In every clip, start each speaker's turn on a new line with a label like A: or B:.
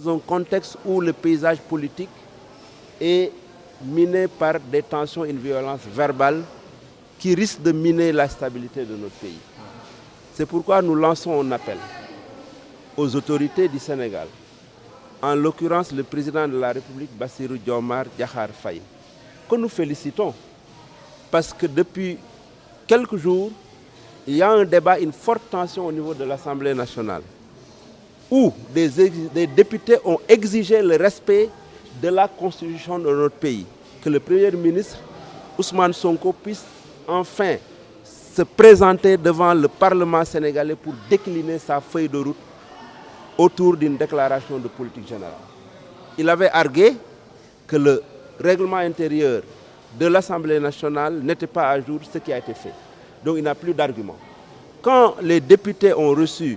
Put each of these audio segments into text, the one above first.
A: Dans un contexte où le paysage politique est miné par des tensions et une violence verbale qui risquent de miner la stabilité de notre pays. C'est pourquoi nous lançons un appel aux autorités du Sénégal, en l'occurrence le président de la République, Bassirou Diomaye Diakhar Faye, que nous félicitons parce que depuis quelques jours, il y a un débat, une forte tension au niveau de l'Assemblée nationale, où des députés ont exigé le respect de la Constitution de notre pays, que le Premier ministre Ousmane Sonko puisse enfin se présenter devant le Parlement sénégalais pour décliner sa feuille de route autour d'une déclaration de politique générale. Il avait argué que le règlement intérieur de l'Assemblée nationale n'était pas à jour, ce qui a été fait. Donc il n'a plus d'argument. Quand les députés ont reçu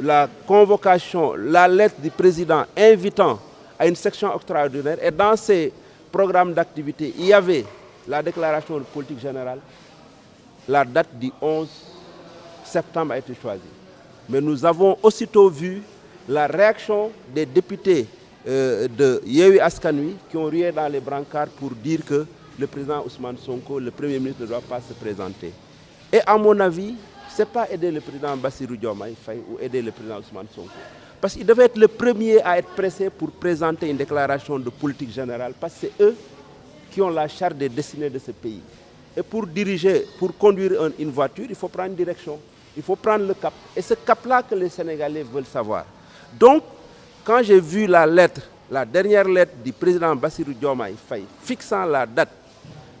A: la convocation, la lettre du président invitant à une section extraordinaire, et dans ces programmes d'activité, il y avait la déclaration de politique générale, la date du 11 septembre a été choisie. Mais nous avons aussitôt vu la réaction des députés de Yewwi Askan Wi qui ont rué dans les brancards pour dire que le président Ousmane Sonko, le Premier ministre, ne doit pas se présenter. Et à mon avis, ce n'est pas aider le président Bassirou Diomaye Faye ou aider le président Ousmane Sonko. Parce qu'il devait être le premier à être pressé pour présenter une déclaration de politique générale, parce que c'est eux qui ont la charge des destinées de ce pays. Et pour diriger, pour conduire une voiture, il faut prendre une direction, il faut prendre le cap. Et ce cap-là que les Sénégalais veulent savoir. Donc, quand j'ai vu la lettre, la dernière lettre du président Bassirou Diomaye Faye, fixant la date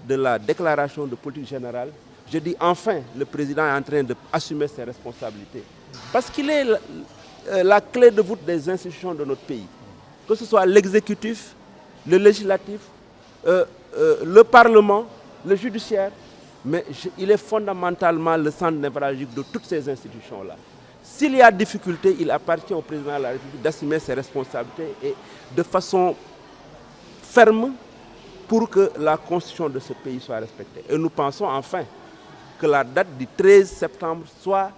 A: de la déclaration de politique générale, je dis enfin, le président est en train d'assumer ses responsabilités. Parce qu'il est la clé de voûte des institutions de notre pays. Que ce soit l'exécutif, le législatif, le Parlement, le judiciaire, mais il est fondamentalement le centre névralgique de toutes ces institutions-là. S'il y a difficulté, il appartient au président de la République d'assumer ses responsabilités et de façon ferme pour que la constitution de ce pays soit respectée. Et nous pensons enfin que la date du 13 septembre soit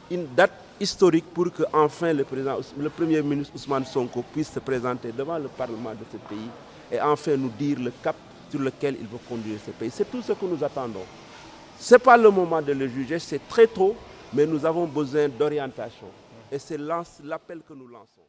A: une date historique pour que enfin le Premier ministre Ousmane Sonko puisse se présenter devant le Parlement de ce pays et enfin nous dire le cap sur lequel il veut conduire ce pays. C'est tout ce que nous attendons. Ce n'est pas le moment de le juger, c'est très tôt, mais nous avons besoin d'orientation. Et c'est l'appel que nous lançons.